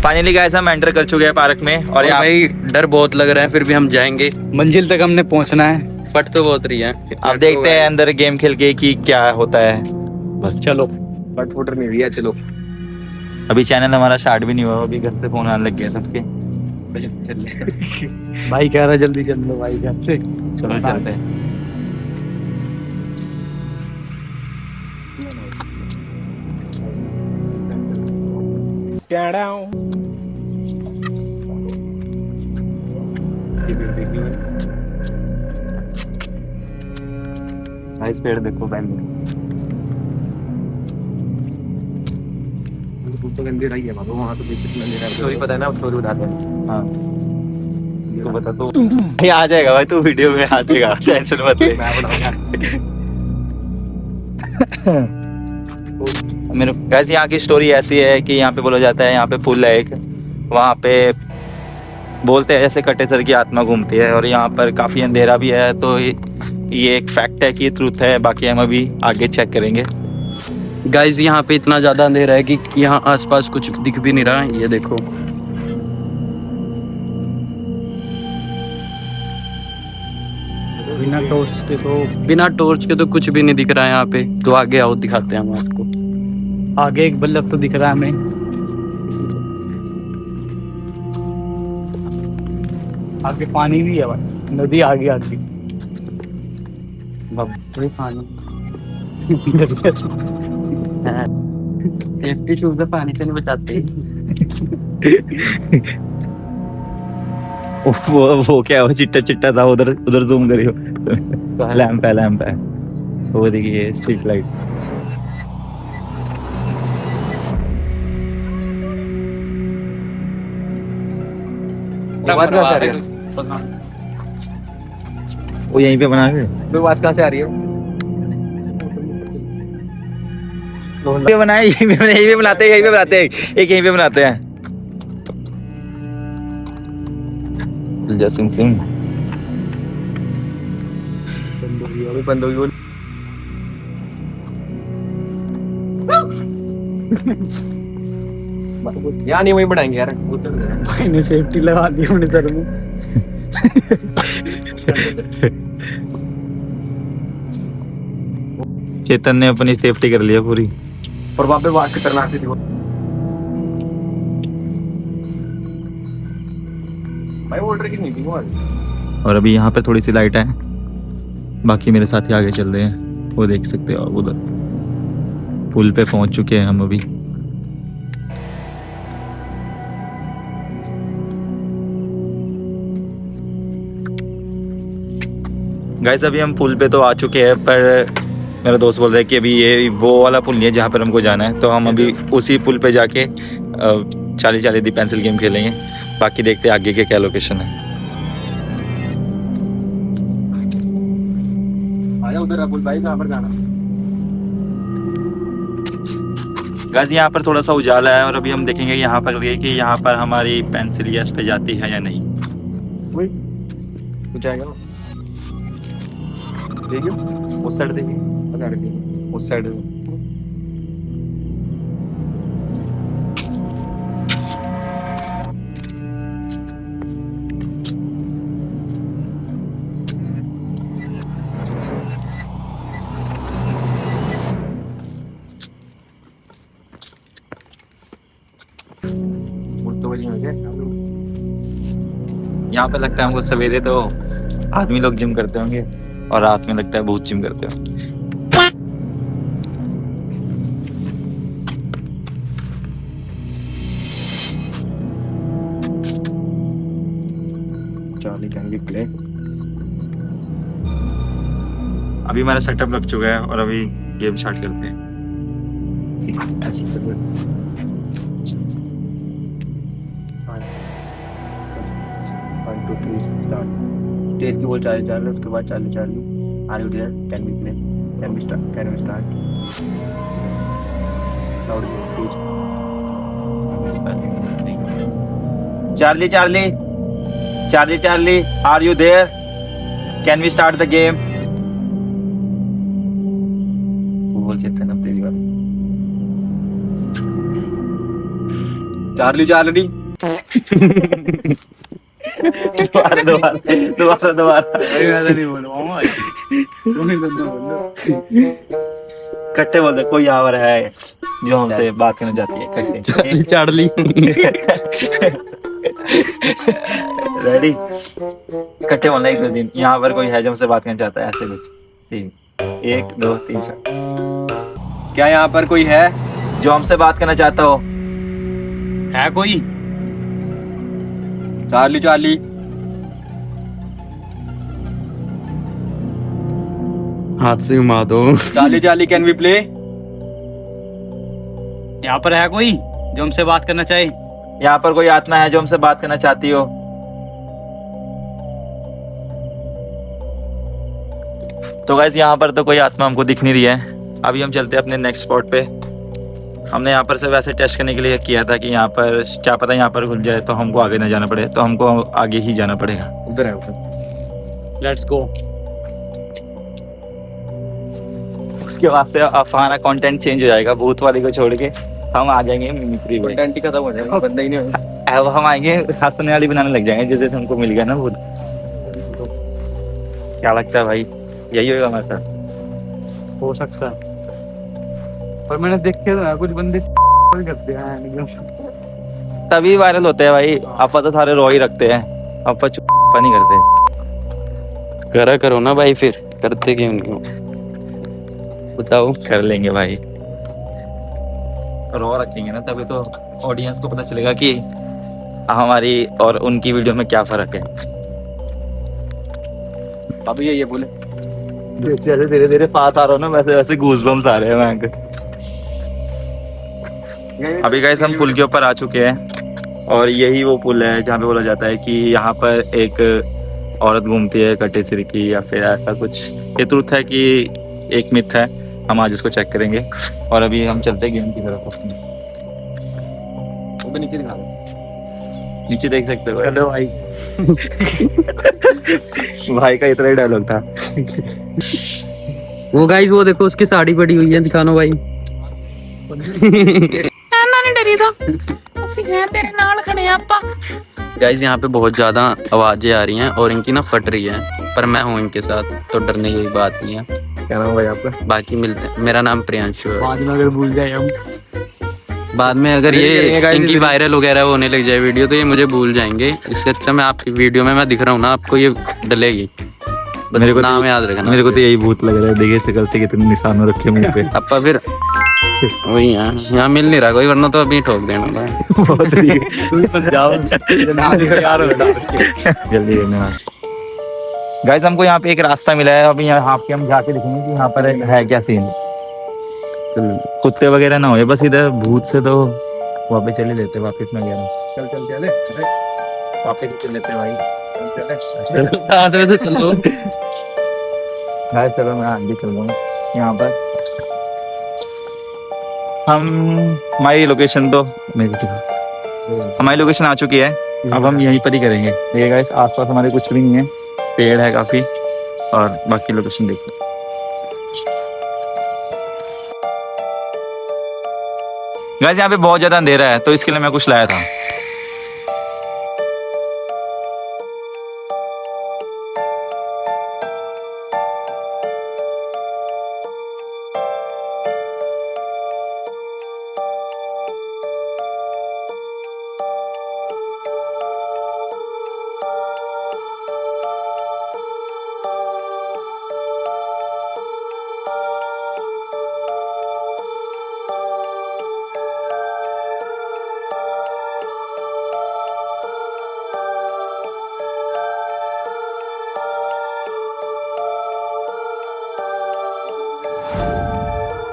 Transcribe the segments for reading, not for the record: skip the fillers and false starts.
Finally guys हम enter कर चुके हैं पार्क में और यहाँ भाई डर बहुत लग रहा है, फिर भी हम जाएंगे। मंजिल तक हमने पहुंचना है। फट तो बहुत रही है। अब देखते हैं अंदर गेम खेल के कि क्या होता है। बस चलो। फट फुटर नहीं दिया, चलो। अभी चैनल हमारा स्टार्ट भी नहीं हुआ, अभी घर से फोन आने लग गया सबके। भाई कह रहा जल्दी चल लो भाई घर से। चलो चलते हैं। भाई इस पेड़ देखो बैंगन। तो अंधेरा ही है बाबू, वहाँ तो बेसिक अंधेरा है। स्टोरी पता है ना, स्टोरी बताते हैं। हाँ तो बता तो भाई आ जाएगा भाई, तू वीडियो में आ जाएगा, टेंशन मत ले। मैं बनाऊंगा। मेरे वैसे यहाँ की स्टोरी ऐसी है कि यहाँ पे बोला जाता है, यहाँ पे पुल है एक, वहाँ पे बोलते हैं ऐसे कटेसर की आत्मा घूमती है और यहाँ पर काफ़ी अंधेरा भी है। तो ये एक फैक्ट है कि ये ट्रूथ है, बाकी हम अभी आगे चेक करेंगे। गाइस यहाँ पे इतना ज्यादा अंधेरा है कि यहाँ आसपास कुछ दिख भी नहीं रहा। ये देखो, बिना टॉर्च के तो कुछ भी नहीं दिख रहा है यहाँ पे। तो आगे आओ, दिखाते हैं हम आपको। आगे एक बल्लभ तो दिख रहा है हमें। आगे पानी भी है भाई, नदी आगे आती। सेफ्टी शूज पानी से नहीं बचाते। वो क्या, वो चिट्टा चिट्टा था, उधर उधर जूम करियो। लैंप है, लैंप है, वो देखिए स्ट्रीट लाइट। वो यहीं पे बना के आवाज कहाँ से आ रही है? ये बनाए, यहीं पे बनाते हैं, यहीं पे बनाते हैं, एक यहीं पे बनाते हैं। जसिंग सिंह बंद होगी। यहाँ नहीं, वहीं बढ़ाएंगे यार। भाई ने सेफ्टी लगा दी अपने सर में। चेतन ने अपनी सेफ्टी कर लिया पूरी। और वहाँ पे बात खतरनाक थी वो। भाई वो ऑर्डर की नहीं थी वो। और अभी यहाँ पे थोड़ी सी लाइट है, बाकी मेरे साथ ही आगे चल रहे हैं, वो देख सकते हो। उधर पुल पे पहुंच चुके हैं हम अभी। गाइस अभी हम पुल पे तो आ चुके हैं, पर मेरा दोस्त बोल रहा है कि अभी ये वो वाला पुल नहीं है जहाँ पर हमको जाना है। तो हम अभी उसी पुल पे जाके 40 दी पेंसिल गेम खेलेंगे। बाकी देखते हैं आगे के क्या लोकेशन है। आजा उधर अबुल भाई, कहाँ पर जाना? गाइस यहाँ पर थोड़ा सा उजाला है और अभी हम देखेंगे यहाँ पर कि यहाँ पर हमारी पेंसिल यस पे जाती है या नहीं। कुछ आएगा देखियो, उस साइड देखिए, पता नहीं उस साइड। यहाँ पे लगता है हमको सवेरे तो आदमी लोग जिम करते होंगे और रात में लगता है बहुत जिम करते हो। Charlie can be play. अभी हमारा सेटअप लग चुका है और अभी गेम स्टार्ट करते हैं। स्टेज की बोल चार्ली चार्ली, उसके बाद Charlie Charlie. Are you there? Can be play? Can be start? Can be start? Charlie Charlie Charlie Charlie, are you there? Can we start the game? बोल चेतन अब तेरी बात। चार्ली चार्ली दोबारा दोबारा दोबारा ऐसा नहीं बोलो तुम ही बोलो कट्टे बोलते कोई यहाँ पर है जो हमसे बात करना चाहती है कट्टे चार्ली रेडी कट्टे बोलना एक दो दिन यहाँ पर कोई है जो हमसे बात करना चाहता है ऐसे कुछ ठीक 1 2 3 4 क्या यहाँ पर कोई है जो हमसे बात करना चाहता हो है कोई चार्ली चार्ली हाथ से घुमा दो Charlie Charlie can we play यहाँ पर है कोई जो हमसे बात करना चाहे यहाँ पर कोई आत्मा है जो हमसे बात करना चाहती हो तो गाइस यहाँ पर तो कोई आत्मा हमको दिख नहीं रही है अभी हम चलते हैं अपने नेक्स्ट स्पॉट पे हमने यहाँ पर से वैसे टेस्ट करने के लिए किया था कि यहाँ पर क्या पता यहाँ पर खुल जाए तो हमको आगे ना जाना पड़े तो हमको आगे ही जाना पड़ेगा उधर है उधर लेट्स गो उसके बाद से हमारा कंटेंट चेंज हो जाएगा भूत वाले को छोड़ के हम आ जाएंगे मिमिक्री में कंटेंट ही खत्म हो जाएगा बंदा ही नहीं होगा अब हम आएंगे हंसने वाली बनाने लग जाएंगे जैसे हमको मिल गया ना भूत क्या लगता है भाई यही होगा हमारे साथ हो सकता है पर मैंने देखे ना कुछ बंदे करते हैं तभी वायरल होते हैं भाई आपा तो सारे रो ही रखते हैं आपा चुप नहीं करते करा करो ना भाई फिर करते क्यों नहीं बताओ कर लेंगे भाई रो रखेंगे ना तभी तो ऑडियंस को पता चलेगा कि हमारी और उनकी वीडियो में क्या फर्क है अभी ये बोले जैसे धीरे धीरे पास आ रहा हो ना वैसे वैसे गूज़बम्स आ रहे हैं वहाँ अभी गाइस हम पुल के ऊपर आ चुके हैं और यही वो पुल है जहाँ पे बोला जाता है कि यहाँ पर एक औरत घूमती है कटे सिर की या फिर ऐसा कुछ ये ट्रुथ है कि एक मिथ है हम आज इसको चेक करेंगे और अभी हम चलते हैं गेम की तरफ अपनी नीचे दिखा नीचे देख सकते हो हेलो भाई भाई का इतना ही डायलॉग था वो गाइस वो देखो उसकी साड़ी पड़ी हुई है दिखानो भाई तेरे नाल खड़े आपा गाइस यहाँ पे बहुत ज्यादा आवाजें आ रही हैं और इनकी ना फट रही है पर मैं हूँ इनके साथ तो डरने की बात नहीं है क्या नाम भाई आपका बाकी मिलते हैं मेरा नाम प्रियांशु है बाद में अगर भूल जाए हम बाद में अगर करेंगे ये guys, इनकी इधर- वायरल वगैरह होने लग जाए वीडियो तो ये मुझे भूल जाएंगे इससे अच्छा मैं आपकी वीडियो में मैं दिख रहा हूँ ना आपको ये डलेगी बस मेरे को नाम तो- याद रखना मेरे को तो यही भूत लग रहा है देखिए शकल से कितने निशान रखे मुंह पे अपा फिर वही है यहाँ मिल नहीं रहा कोई वरना तो अभी ठोक देना था बहुत जाओ जल्दी गाइस हमको यहाँ पे एक रास्ता मिला है अभी यहाँ पे हम जाके देखेंगे कि यहाँ पर है क्या सीन कुत्ते वगैरह ना हो बस इधर भूत से तो वापस चले लेते वापस में गया चल चल चले वापस चल लेते भाई साथ में तो चलो गाइस चलो मैं आगे चल रहा हूँ यहाँ पर हम हमारी लोकेशन तो हमारी लोकेशन आ चुकी है अब हम यहीं पर ही करेंगे देखिए गाइस आसपास हमारे कुछ भी नहीं है पेड़ है काफी और बाकी लोकेशन देखिए गाइस यहाँ पे बहुत ज्यादा अंधेरा है तो इसके लिए मैं कुछ लाया था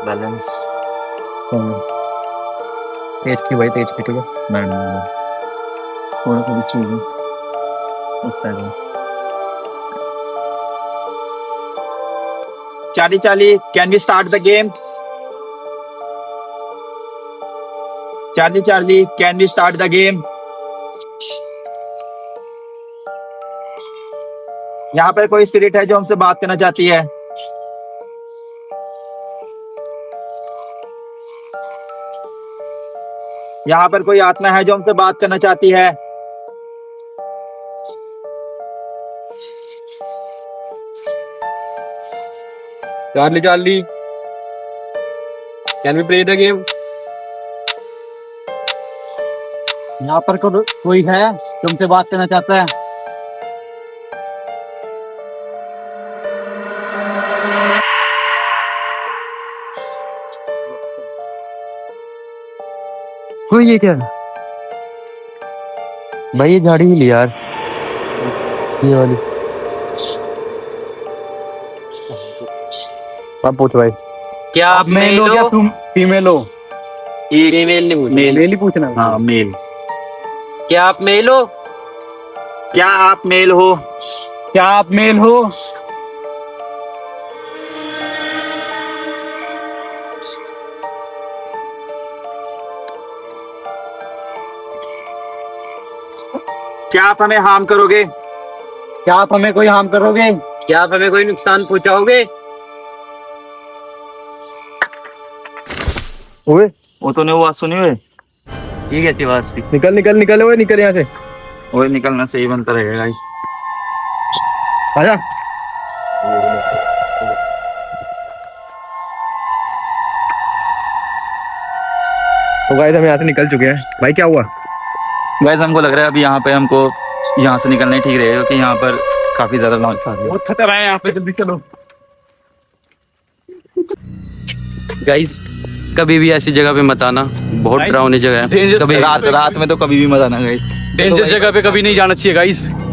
बैलेंस तेज की भाई तेज की ठीक है थोड़ा सा चाहिए उस साइड में Charlie, can we start the game? Charlie, can we start the game? यहाँ पर कोई स्पिरिट है जो हमसे बात करना चाहती है यहाँ पर कोई आत्मा है जो हमसे बात करना चाहती है? Charlie Charlie, can we play the game? यहाँ पर कोई है तुमसे बात करना चाहता है? कोई ये क्या? भाई ये झाड़ी हिली यार, ये वाली। आप पूछ भाई। क्या आप मेल हो? क्या तुम फीमेल हो? फीमेल नहीं पूछना। मेल ही पूछना। हाँ मेल। क्या आप मेल हो? क्या आप मेल हो? क्या आप मेल हो? क्या आप हमें हार्म करोगे? क्या आप हमें कोई हार्म करोगे? क्या आप हमें कोई नुकसान पहुंचाओगे? ओए वो तो नहीं, वो बात सुनी हुए। ये कैसी बात थी? निकल निकल निकल, ओए निकल यहाँ से। वो निकलना सही बनता रहेगा गाइस। आजा। तो गाइस हम यहाँ से निकल चुके हैं। भाई क्या हुआ? गाइस हमको लग रहा है अभी यहाँ पे हमको यहाँ से निकलना ही ठीक रहेगा, क्योंकि यहाँ पर काफी ज्यादा लॉन्च था। बहुत खतरा है यहाँ पे, जल्दी चलो। गाइस कभी भी ऐसी जगह पे मत आना, बहुत डरावनी जगह है। कभी रात में तो कभी भी मत आना गाइस। डेंजर जगह पे कभी नहीं जाना चाहिए गाइस।